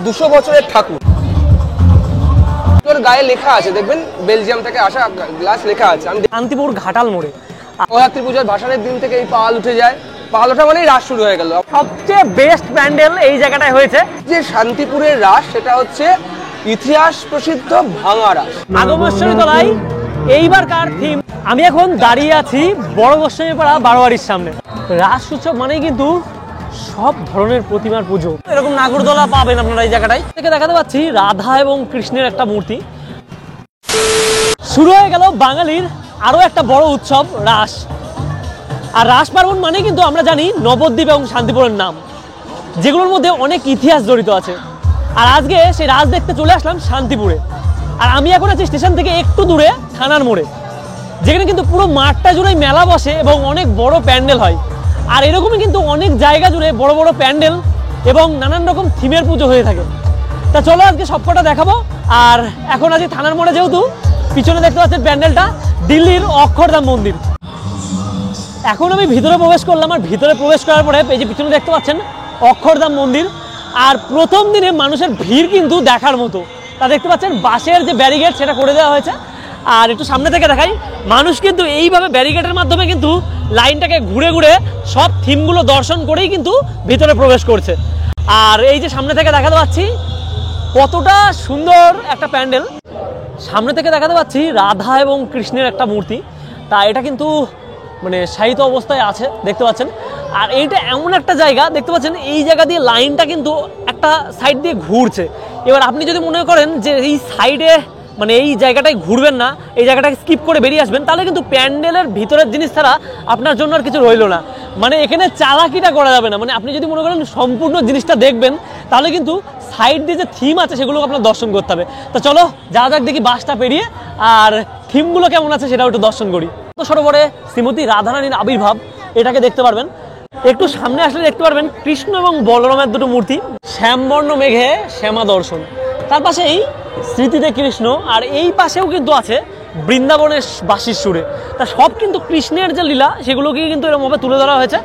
200 বছরের ঠাকুর। তোর গায়ে লেখা আছে, দেখবেন বেলজিয়াম থেকে আসা গ্লাস লেখা আছে। আমি শান্তিপুর ঘাটাল মোড়ে নবরাত্রি পূজার ভাসানের দিন থেকে এই পাল উঠে যায়। পাল ওঠা মানেই রাস শুরু হয়ে গেল। সবচেয়ে বেস্ট প্যান্ডেল এই জায়গাটায় হয়েছে। যে শান্তিপুরের রাস সেটা হচ্ছে ইতিহাস প্রসিদ্ধ ভাঙা রাস। আগমশ্বরী তলায় এইবারকার থিম। আমি এখন দাঁড়িয়ে আছি বড় গোস্বামীপাড়া বারোয়ারির সামনে। রাস উৎসব মানেই কিন্তু সব ধরনের প্রতিমার পুজো। এরকম নাগরদোলা পাবেন আপনারা এই জায়গাটায়। থেকে দেখাতে পাচ্ছি রাধা এবং কৃষ্ণের একটা মূর্তি। শুরু হয়ে গেল বাঙালির আরো একটা বড় উৎসব রাস। আর রাস পার্বণ মানে কিন্তু আমরা জানি নবদ্বীপ এবং শান্তিপুরের নাম, যেগুলোর মধ্যে অনেক ইতিহাস জড়িত আছে। আর আজকে সেই রাস দেখতে চলে আসলাম শান্তিপুরে। আর আমি এখন আছি স্টেশন থেকে একটু দূরে থানার মোড়ে, যেখানে কিন্তু পুরো মাঠটা জুড়েই মেলা বসে এবং অনেক বড় প্যান্ডেল হয়। আর এরকমই কিন্তু অনেক জায়গা জুড়ে বড় বড় প্যান্ডেল এবং নানান রকম থিমের পুজো হয়ে থাকে। তা চলো আজকে সবকটা দেখাবো। আর এখন আছি থানার মোড়ে, যেহেতু পিছনে দেখতে পাচ্ছেন প্যান্ডেলটা দিল্লির অক্ষরধাম মন্দির। এখন আমি ভিতরে প্রবেশ করলাম। আর ভিতরে প্রবেশ করার পরে এই যে পিছনে দেখতে পাচ্ছেন অক্ষরধাম মন্দির। আর প্রথম দিনে মানুষের ভিড় কিন্তু দেখার মতো। তা দেখতে পাচ্ছেন বাঁশের যে ব্যারিকেড সেটা করে দেওয়া হয়েছে। আর একটু সামনে থেকে দেখাই, মানুষ কিন্তু এইভাবে ব্যারিকেডের মাধ্যমে কিন্তু লাইনটাকে ঘুরে ঘুরে সব থিমগুলো দর্শন করেই কিন্তু ভিতরে প্রবেশ করছে। আর এই যে সামনে থেকে দেখাতে পাচ্ছি কতটা সুন্দর একটা প্যান্ডেল। সামনে থেকে দেখাতে পাচ্ছি রাধা এবং কৃষ্ণের একটা মূর্তি। তা এটা কিন্তু মানে শায়িত অবস্থায় আছে দেখতে পাচ্ছেন। আর এইটা এমন একটা জায়গা দেখতে পাচ্ছেন, এই জায়গা দিয়ে লাইনটা কিন্তু একটা সাইড দিয়ে ঘুরছে। এবার আপনি যদি মনে করেন যে এই সাইডে মানে এই জায়গাটায় ঘুরবেন না, এই জায়গাটাকে স্কিপ করে বেরিয়ে আসবেন, তাহলে কিন্তু প্যান্ডেলের ভিতরের জিনিস ছাড়া আপনার জন্য আর কিছু রইলো না। মানে এখানে চালাকিটা করা যাবে না। মানে আপনি যদি মনে করেন সম্পূর্ণ জিনিসটা দেখবেন, তাহলে কিন্তু সাইড দিয়ে যে থিম আছে সেগুলো আপনার দর্শন করতে হবে। তো চলো যা যাক দেখি বাসটা পেরিয়ে, আর থিমগুলো কেমন আছে সেটাও একটু দর্শন করি। তো সরোবরে শ্রীমতী রাধারানীর আবির্ভাব এটাকে দেখতে পারবেন। একটু সামনে আসলে দেখতে পারবেন কৃষ্ণ এবং বলরামের দুটো মূর্তি। শ্যামবর্ণ মেঘে শ্যামা দর্শন, তার পাশেই স্মৃতিতে কৃষ্ণ। আর এই পাশেও কিন্তু আছে বৃন্দাবনের বাঁশির সুরে। তা সব কিন্তু কৃষ্ণের যে লীলা সেগুলোকেই কিন্তু এরকমভাবে তুলে ধরা হয়েছে।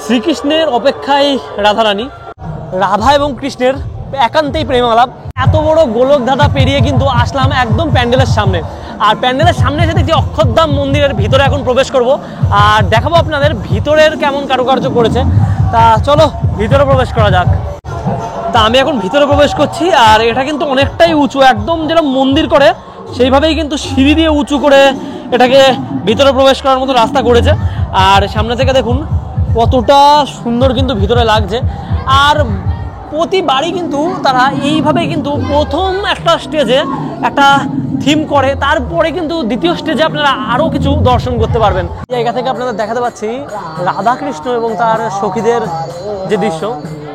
শ্রীকৃষ্ণের অপেক্ষায় রাধারানী, রাধা এবং কৃষ্ণের একান্তেই প্রেম আলাপ। এত বড় গোলক ধাঁধা পেরিয়ে কিন্তু আসলাম একদম প্যান্ডেলের সামনে। আর প্যান্ডেলের সামনে এসে দেখছি অক্ষরধাম মন্দিরের ভিতরে এখন প্রবেশ করব। আর দেখাবো আপনাদের ভিতরের কেমন কারুকার্য করেছে। তা চলো ভিতরে প্রবেশ করা যাক। তা আমি এখন ভিতরে প্রবেশ করছি। আর এটা কিন্তু অনেকটাই উঁচু, একদম যেরকম মন্দির করে সেইভাবেই কিন্তু সিঁড়ি দিয়ে উঁচু করে এটাকে ভিতরে প্রবেশ করার মতো রাস্তা করেছে। আর সামনে থেকে দেখুন কতটা সুন্দর কিন্তু ভিতরে লাগছে। আর প্রতিবারই কিন্তু তারা এইভাবে কিন্তু প্রথম একটা স্টেজে একটা থিম করে, তারপরে কিন্তু দ্বিতীয় স্টেজে আপনারা আরও কিছু দর্শন করতে পারবেন। এই জায়গা থেকে আপনাদের দেখাতে পাচ্ছি রাধাকৃষ্ণ এবং তার সখীদের যে দৃশ্য,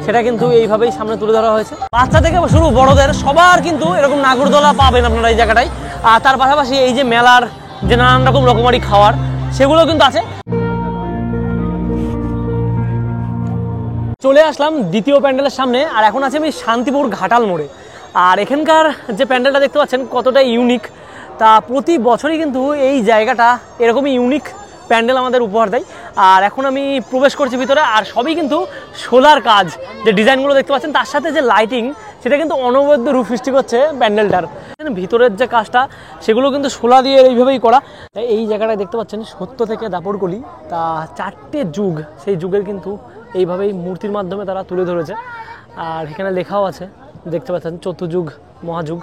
সেটা কিন্তু এইভাবেই সামনে তুলে ধরা হয়েছে। বাচ্চা থেকে শুরু বড়দের সবার কিন্তু এরকম নাগরদোলা পাবেন আপনারা এই জায়গাটায়। আর তার পাশাপাশি এই যে মেলার যে নানান রকম রকমারি খাওয়ার সেগুলো কিন্তু আছে। চলে আসলাম দ্বিতীয় প্যান্ডেলের সামনে। আর এখন আছে আমি শান্তিপুর ঘাটাল মোড়ে। আর এখানকার যে প্যান্ডেলটা দেখতে পাচ্ছেন কতটা ইউনিক। তা প্রতি বছরই কিন্তু এই জায়গাটা এরকমই ইউনিক প্যান্ডেল আমাদের উপহার দেয়। আর এখন আমি প্রবেশ করছি ভিতরে। আর সবই কিন্তু সোলার কাজ, যে ডিজাইনগুলো দেখতে পাচ্ছেন তার সাথে যে লাইটিং, সেটা কিন্তু অনবদ্য রূপ সৃষ্টি করছে প্যান্ডেলটার। ভিতরের যে কাজটা সেগুলো কিন্তু সোলা দিয়ে এইভাবেই করা। এই জায়গাটায় দেখতে পাচ্ছেন সত্য থেকে দাপরকলি, তা 4টে যুগ, সেই যুগের কিন্তু এইভাবেই মূর্তির মাধ্যমে তারা তুলে ধরেছে। আর এখানে লেখাও আছে দেখতে পাচ্ছেন চতুর্যুগ মহাযুগ।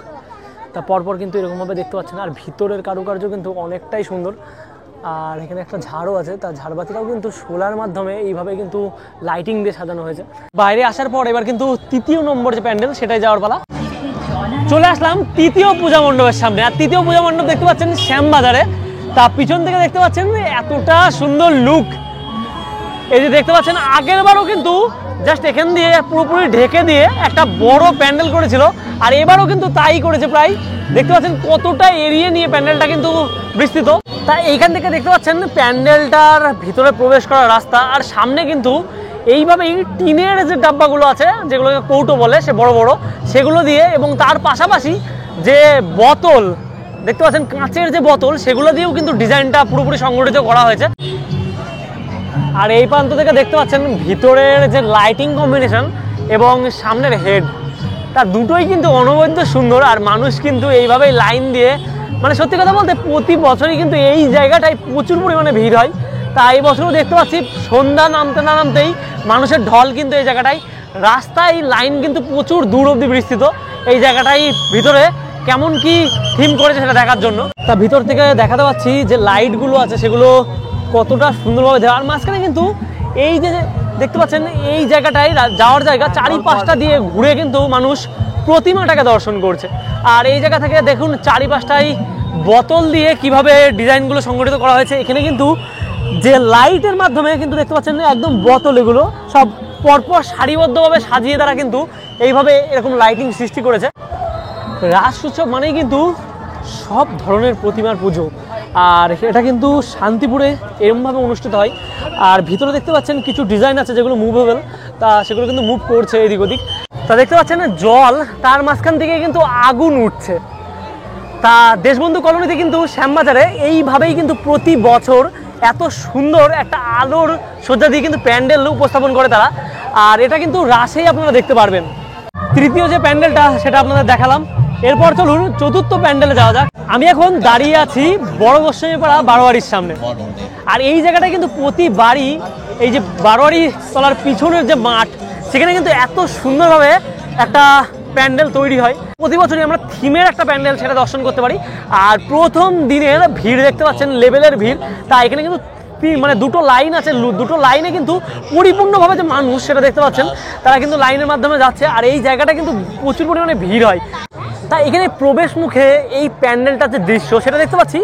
তা পরপর কিন্তু এরকমভাবে দেখতে পাচ্ছেন। আর ভিতরের কারুকার্য কিন্তু অনেকটাই সুন্দর। আর এখানে একটা ঝাড়ও আছে, তার ঝাড়বাতিটাও কিন্তু সোলার মাধ্যমে এইভাবে কিন্তু লাইটিং দিয়ে সাজানো হয়েছে। বাইরে আসার পর এবার কিন্তু তৃতীয় নম্বর যে প্যান্ডেল সেটাই যাওয়ার পালা। চলে আসলাম তৃতীয় পূজা মণ্ডপের সামনে। আর তৃতীয় পূজা মণ্ডপ দেখতে পাচ্ছেন শ্যামবাজারে। তা পিছন থেকে দেখতে পাচ্ছেন এতটা সুন্দর লুক। এই যে দেখতে পাচ্ছেন আগের বারও কিন্তু জাস্ট এখান দিয়ে পুরোপুরি ঢেকে দিয়ে একটা বড় প্যান্ডেল করেছিল। আর এবারও কিন্তু তাই করেছে। প্রায় দেখতে পাচ্ছেন কতটা এরিয়া নিয়ে প্যান্ডেলটা কিন্তু বিস্তৃত। তা এইখান থেকে দেখতে পাচ্ছেন প্যান্ডেলটার ভিতরে প্রবেশ করার রাস্তা। আর সামনে কিন্তু এইভাবেই টিনের যে ডাব্বাগুলো আছে, যেগুলোকে কৌটো বলে, সে বড় বড়, সেগুলো দিয়ে এবং তার পাশাপাশি যে বোতল দেখতে পাচ্ছেন কাঁচের যে বোতল, সেগুলো দিয়েও কিন্তু ডিজাইনটা পুরোপুরি সংগঠিত করা হয়েছে। আর এই প্রান্ত থেকে দেখতে পাচ্ছেন ভিতরের যে লাইটিং কম্বিনেশন এবং সামনের হেড, তা দুটোই কিন্তু অনবদ্য সুন্দর। আর মানুষ কিন্তু এইভাবেই লাইন দিয়ে, মানে সত্যি কথা বলতে প্রতি বছরই কিন্তু এই জায়গাটায় প্রচুর পরিমাণে ভিড় হয়। তা এই বছরও দেখতে পাচ্ছি সন্ধ্যা নামতে না নামতেই মানুষের ঢল কিন্তু এই জায়গাটায়। রাস্তায় লাইন কিন্তু প্রচুর দূর অবধি বিস্তৃত। এই জায়গাটায় ভিতরে কেমন কি থিম করেছে সেটা দেখার জন্য। তা ভিতর থেকে দেখাতে পাচ্ছি যে লাইটগুলো আছে সেগুলো কতটা সুন্দরভাবে দেওয়া। আর মাঝখানে কিন্তু এই যে দেখতে পাচ্ছেন এই জায়গাটায় যাওয়ার জায়গা, চারিপাশটা দিয়ে ঘুরে কিন্তু মানুষ প্রতিমাটাকে দর্শন করছে। আর এই জায়গা থেকে দেখুন চারিপাশটাই বোতল দিয়ে কিভাবে ডিজাইনগুলো সংগঠিত করা হয়েছে। এখানে কিন্তু যে লাইটের মাধ্যমে কিন্তু দেখতে পাচ্ছেন একদম বোতল এগুলো সব পরপর সারিবদ্ধভাবে সাজিয়ে তারা কিন্তু এইভাবে এরকম লাইটিং সৃষ্টি করেছে। রাস উৎসব মানেই কিন্তু সব ধরনের প্রতিমার পুজো, আর এটা কিন্তু শান্তিপুরে এরকমভাবে অনুষ্ঠিত হয়। আর ভিতরে দেখতে পাচ্ছেন কিছু ডিজাইন আছে যেগুলো মুভেবল, তা সেগুলো কিন্তু মুভ করছে এদিক ওদিক। তা দেখতে পাচ্ছেন জল, তার মাঝখান থেকে কিন্তু আগুন উঠছে। তা দেশবন্ধু কলোনিতে কিন্তু শ্যামবাজারে এইভাবেই কিন্তু প্রতি বছর এত সুন্দর একটা আলোর সজ্জা দিয়ে কিন্তু প্যান্ডেল উপস্থাপন করে তারা। আর এটা কিন্তু রাসেই আপনারা দেখতে পারবেন। তৃতীয় যে প্যান্ডেলটা সেটা আপনাদের দেখালাম। এরপর চলুন চতুর্থ প্যান্ডেলে যাওয়া যাক। আমি এখন দাঁড়িয়ে আছি বড় গোস্বামীপাড়া বারোয়ারির সামনে। আর এই জায়গাটায় কিন্তু প্রতিবারই এই যে বারোয়ারি তলার পিছনের যে মাঠ, সেখানে কিন্তু এত সুন্দরভাবে একটা প্যান্ডেল তৈরি হয়। প্রতি বছরই আমরা থিমের একটা প্যান্ডেল সেটা দর্শন করতে পারি। আর প্রথম দিনের ভিড় দেখতে পাচ্ছেন, লেভেলের ভিড়। তা এখানে কিন্তু মানে দুটো লাইন আছে, দুটো লাইনে কিন্তু পরিপূর্ণভাবে যে মানুষ সেটা দেখতে পাচ্ছেন, তারা কিন্তু লাইনের মাধ্যমে যাচ্ছে। আর এই জায়গাটা কিন্তু প্রচুর পরিমাণে ভিড় হয়। তা এখানে প্রবেশ মুখে এই প্যান্ডেলটার যে দৃশ্য সেটা দেখতে পাচ্ছি,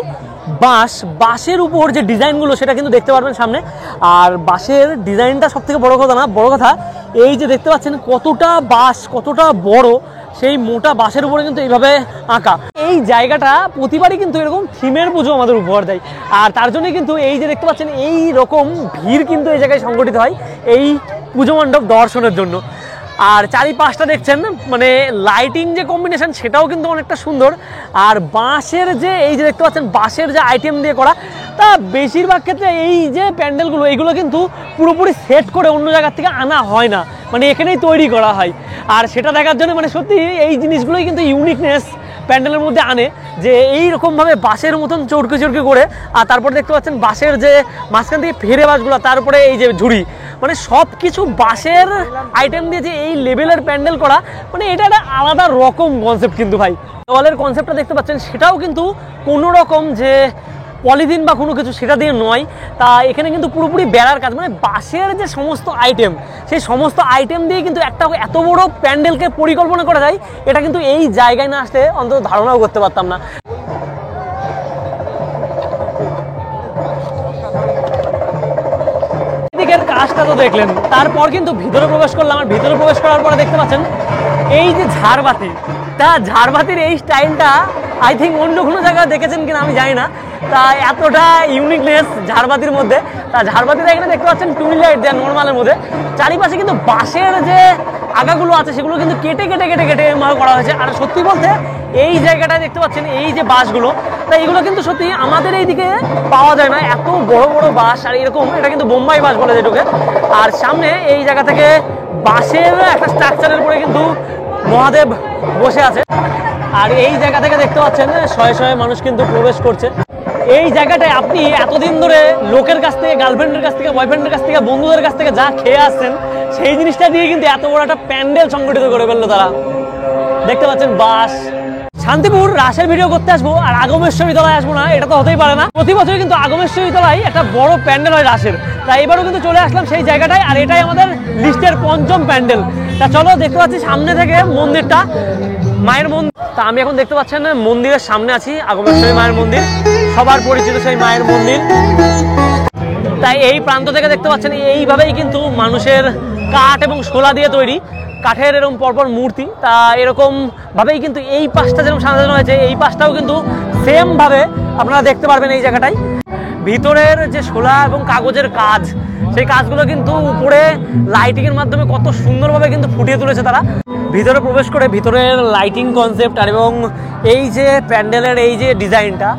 বাঁশের উপর যে ডিজাইনগুলো সেটা কিন্তু দেখতে পারবেন সামনে। আর বাঁশের ডিজাইনটা সব থেকে বড় কথা না, বড় কথা এই যে দেখতে পাচ্ছেন কতটা বাঁশ, কতটা বড়, সেই মোটা বাঁশের উপরে কিন্তু এইভাবে আঁকা। এই জায়গাটা প্রতিবারই কিন্তু এরকম থিমের পুজো আমাদের উপহার দেয়। আর তার জন্য কিন্তু এই যে দেখতে পাচ্ছেন এই রকম ভিড় কিন্তু এই জায়গায় সংগঠিত হয় এই পুজো মণ্ডপ দর্শনের জন্য। আর চারিপাশটা দেখছেন, মানে লাইটিং যে কম্বিনেশন সেটাও কিন্তু অনেকটা সুন্দর। আর বাঁশের যে এই যে দেখতে পাচ্ছেন বাঁশের যে আইটেম দিয়ে করা, তা বেশিরভাগ ক্ষেত্রে এই যে প্যান্ডেলগুলো এগুলো কিন্তু পুরোপুরি সেট করে অন্য জায়গার থেকে আনা হয় না, মানে এখানেই তৈরি করা হয়। আর সেটা দেখার জন্য মানে সত্যি এই জিনিসগুলোই কিন্তু ইউনিকনেস প্যান্ডেলের মধ্যে আনে, যে এইরকমভাবে বাঁশের মতন চড়কে চড়কে করে। আর তারপর দেখতে পাচ্ছেন বাঁশের যে মাঝখান থেকে ফেরে বাঁশগুলো, তারপরে এই যে ঝুড়ি, মানে সব কিছু বাঁশের আইটেম দিয়ে যে এই লেভেলের প্যান্ডেল করা, মানে এটা একটা আলাদা রকম কনসেপ্ট কিন্তু ভাই। দেওয়ালের কনসেপ্টটা দেখতে পাচ্ছেন সেটাও কিন্তু কোনো রকম যে পলিথিন বা কোনো কিছু সেটা দিয়ে নয়। তা এখানে কিন্তু পুরোপুরি বেড়ার কাজ, মানে বাঁশের যে সমস্ত আইটেম, সেই সমস্ত আইটেম দিয়ে কিন্তু একটা এত বড় প্যান্ডেলকে পরিকল্পনা করা যায়, এটা কিন্তু এই জায়গায় না আসলে অন্তত ধারণাও করতে পারতাম না। এদিকের কাজটা তো দেখলেন, তারপর কিন্তু ভিতরে প্রবেশ করলাম। আর ভিতরে প্রবেশ করার পরে দেখতে পাচ্ছেন এই যে ঝাড়বাতি, তা ঝাড়বাতির এই স্টাইলটা আই থিঙ্ক অন্য কোনো জায়গায় দেখেছেন কিনা আমি জানি না। তা এতটা ইউনিকনেস ঝাড়বাতির মধ্যে। তা ঝাড়বাতিটা এখানে দেখতে পাচ্ছেন টুনি লাইট দেওয়া নর্মালের মধ্যে। চারিপাশে কিন্তু বাঁশের যে আগাগুলো আছে সেগুলো কিন্তু কেটে কেটে কেটে কেটে করা হয়েছে। আর সত্যি বলতে এই জায়গাটায় দেখতে পাচ্ছেন এই যে বাঁশগুলো, তা এগুলো কিন্তু সত্যি আমাদের এইদিকে পাওয়া যায় না, এত বড় বড় বাঁশ। আর এরকম এটা কিন্তু বোম্বাই বাঁশ বলে যেটাকে। আর সামনে এই জায়গা থেকে বাঁশের একটা স্ট্রাকচারের উপরে কিন্তু মহাদেব বসে আছে। আর এই জায়গা থেকে দেখতে পাচ্ছেন শয়ে শয়ে মানুষ কিন্তু প্রবেশ করছে। এই জায়গাটায় আপনি এতদিন ধরে লোকের কাছ থেকে, গার্লফ্রেন্ডের কাছ থেকে, বয়ফ্রেন্ডের কাছ থেকে, বন্ধুদের কাছ থেকে যা খেয়ে আসছেন, সেই জিনিসটা দিয়ে কিন্তু এত বড় একটা প্যান্ডেল সংগঠিত করে ফেললো তারা। দেখতে পাচ্ছেন বাস। শান্তিপুর রাসের ভিডিও করতে আসবো আর আগমেশ্বরী তলায় আসবো না, এটা তো হতেই পারে না। প্রতি বছরই কিন্তু আগমেশ্বরী তলায় একটা বড় প্যান্ডেল হয় রাসের। তাই এবারও কিন্তু চলে আসলাম সেই জায়গাটায়। আর এটাই আমাদের লিস্টের পঞ্চম প্যান্ডেল। তা চলো, দেখতে পাচ্ছি সামনে থেকে মন্দিরটা, মায়ের মন্দির। তা আমি এখন দেখতে পাচ্ছেন মন্দিরের সামনে আছি, আগমেশ্বরী মায়ের মন্দির, সবার পরিচিত সেই মায়ের মন্দির। তাই এই প্রান্ত থেকে দেখতে পাচ্ছেন এইভাবেই কিন্তু মানুষের কাঠ এবং শোলা দিয়ে তৈরি কাঠের এরকম পরপর মূর্তি। তা এরকম ভাবেই কিন্তু এই পাশটা যেরকম সাজানো হয়েছে, এই পাশটাও কিন্তু সেম ভাবে আপনারা দেখতে পারবেন এই জায়গাটায়। ভিতরের যে শোলা এবং কাগজের কাজ, সেই কাজগুলো কিন্তু উপরে লাইটিং এর মাধ্যমে কত সুন্দরভাবে কিন্তু ফুটিয়ে তুলেছে তারা। ভিতরে প্রবেশ করে ভিতরের লাইটিং কনসেপ্ট আর এবং এই যে প্যান্ডেলের এই যে ডিজাইনটা,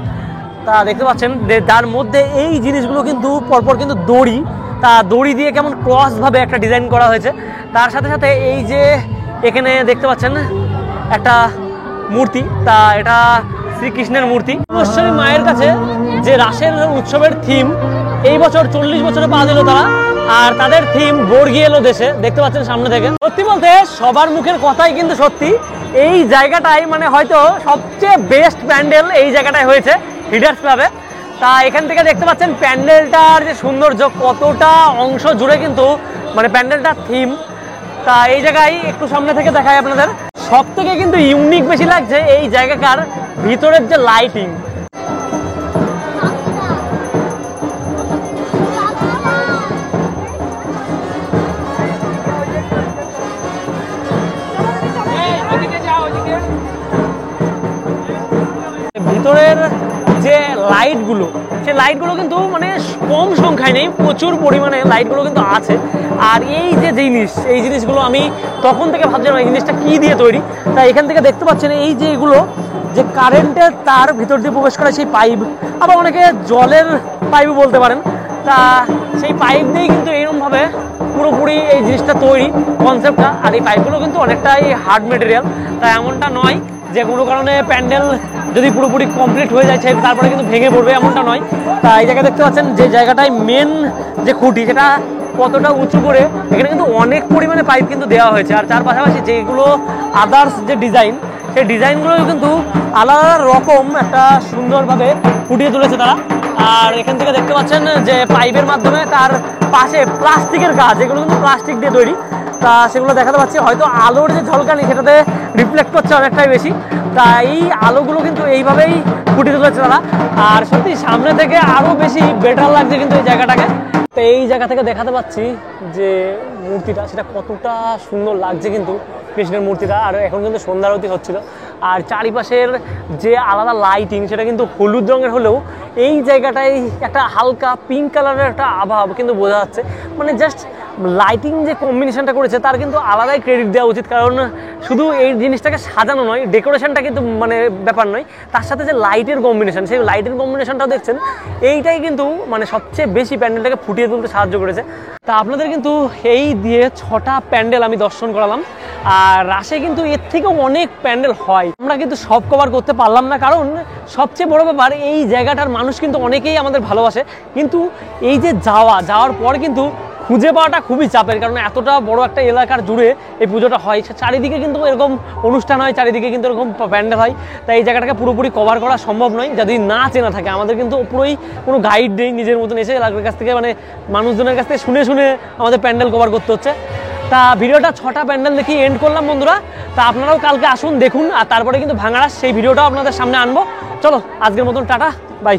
তা দেখতে পাচ্ছেন তার মধ্যে এই জিনিসগুলো কিন্তু পরপর কিন্তু দড়ি, তা দড়ি দিয়ে কেমন ক্রস ভাবে একটা ডিজাইন করা হয়েছে। তার সাথে সাথে এই যে এখানে দেখতে পাচ্ছেন একটা মূর্তি, তা এটা শ্রীকৃষ্ণের মূর্তি। ঈশ্বরী মায়ের কাছে যে রাসের উৎসবের থিম, এই বছর 40 বছরে পা দিল তারা, আর তাদের থিম বর্গি এলো দেশে, দেখতে পাচ্ছেন সামনে থেকে। সত্যি বলতে সবার মুখের কথাই কিন্তু সত্যি, এই জায়গাটাই মানে হয়তো সবচেয়ে বেস্ট প্যান্ডেল এই জায়গাটায় হয়েছে হিডার্স ক্লাবে। তা এখান থেকে দেখতে পাচ্ছেন প্যান্ডেলটার যে সৌন্দর্য, কতটা অংশ জুড়ে কিন্তু মানে প্যান্ডেলটার থিম। তা এই জায়গায় একটু সামনে থেকে দেখাই আপনাদের, সব থেকে কিন্তু ইউনিক বেশি লাগছে এই জায়গাকার ভিতরের যে লাইটিং। ভিতরের যে লাইটগুলো, সেই লাইটগুলো কিন্তু মানে কম সংখ্যায় নেই, প্রচুর পরিমাণে লাইটগুলো কিন্তু আছে। আর এই যে এই জিনিসগুলো আমি তখন থেকে ভাবছিলাম এই জিনিসটা কি দিয়ে তৈরি। তাই এখান থেকে দেখতে পাচ্ছেন এই যে এগুলো যে কারেন্টের তার ভিতর দিয়ে প্রবেশ করে সেই পাইপ, আবার অনেকে জলের পাইপও বলতে পারেন। তা সেই পাইপ দিয়েই কিন্তু এইরকমভাবে পুরোপুরি এই জিনিসটা তৈরি কনসেপ্টটা। আর এই পাইপগুলো কিন্তু অনেকটাই হার্ড মেটেরিয়াল, তাই এমনটা নয় যে কোনো কারণে প্যান্ডেল যদি পুরোপুরি কমপ্লিট হয়ে যায় তারপরে কিন্তু ভেঙে পড়বে, এমনটা নয়। তা এই জায়গায় দেখতে পাচ্ছেন যে জায়গাটায় মেন যে খুঁটি, সেটা কতটা উঁচু করে এখানে কিন্তু অনেক পরিমাণে পাইপ কিন্তু দেওয়া হয়েছে। আর তার পাশাপাশি যেগুলো আদার্স যে ডিজাইন, সেই ডিজাইনগুলো কিন্তু আলাদা রকম একটা সুন্দরভাবে ফুটিয়ে তুলেছে তারা। আর এখান থেকে দেখতে পাচ্ছেন যে পাইপের মাধ্যমে তার পাশে প্লাস্টিকের কাজ, এগুলো কিন্তু প্লাস্টিক দিয়ে তৈরি। তা সেগুলো দেখাতে পাচ্ছি, হয়তো আলোর যে ঝলকানি সেটাতে রিফ্লেক্ট করছে অনেকটাই বেশি। তা এই আলোগুলো কিন্তু এইভাবেই ফুটিয়ে তুলেছে তারা। আর সত্যি সামনে থেকে আরো বেশি বেটার লাগছে কিন্তু এই জায়গাটাকে। তো এই জায়গা থেকে দেখাতে পাচ্ছি যে মূর্তিটা, সেটা কতটা সুন্দর লাগছে কিন্তু কৃষ্ণের মূর্তিটা। আর এখন কিন্তু সন্ধ্যা আরতি হচ্ছিল, আর চারিপাশের যে আলাদা লাইটিং সেটা কিন্তু হলুদ রঙের হলেও এই জায়গাটায় একটা হালকা পিঙ্ক কালারের একটা আভাব কিন্তু বোঝা যাচ্ছে। মানে জাস্ট লাইটিং যে কম্বিনেশনটা করেছে তার কিন্তু আলাদাই ক্রেডিট দেওয়া উচিত, কারণ শুধু এই জিনিসটাকে সাজানো নয়, ডেকোরেশনটা কিন্তু মানে ব্যাপার নয়, তার সাথে যে লাইটের কম্বিনেশন, সেই লাইটের কম্বিনেশনটাও দেখছেন, এইটাই কিন্তু মানে সবচেয়ে বেশি প্যান্ডেলটাকে ফুটিয়ে তুলতে সাহায্য করেছে। তা আপনাদের কিন্তু এই দিয়ে 6টা প্যান্ডেল আমি দর্শন করালাম। আর রাসে কিন্তু এর থেকেও অনেক প্যান্ডেল হয়, আমরা কিন্তু সব কভার করতে পারলাম না, কারণ সবচেয়ে বড় ব্যাপার এই জায়গাটার মানুষ কিন্তু অনেকেই আমাদের ভালোবাসে, কিন্তু এই যে যাওয়ার পর কিন্তু খুঁজে পাওয়াটা খুবই চাপের, কারণ এতটা বড় একটা এলাকার জুড়ে এই পুজোটা হয়, চারিদিকে কিন্তু এরকম অনুষ্ঠান হয়, চারিদিকে কিন্তু এরকম প্যান্ডেল হয়। তাই এই জায়গাটাকে পুরোপুরি কভার করা সম্ভব নয় যদি না চেনা থাকে। আমাদের কিন্তু পুরোই কোনো গাইড নেই, নিজের মতন এসে এলাকার কাছ থেকে মানে মানুষজনের কাছ থেকে শুনে আমাদের প্যান্ডেল কভার করতে হচ্ছে। তা ভিডিওটা 6টা প্যান্ডেল দেখি এন্ড করলাম বন্ধুরা। তা আপনারাও কালকে আসুন, দেখুন, আর তারপরে কিন্তু ভাঙাড়াস সেই ভিডিওটাও আপনাদের সামনে আনবো। চলো আজকের মতন টাটা, বাই।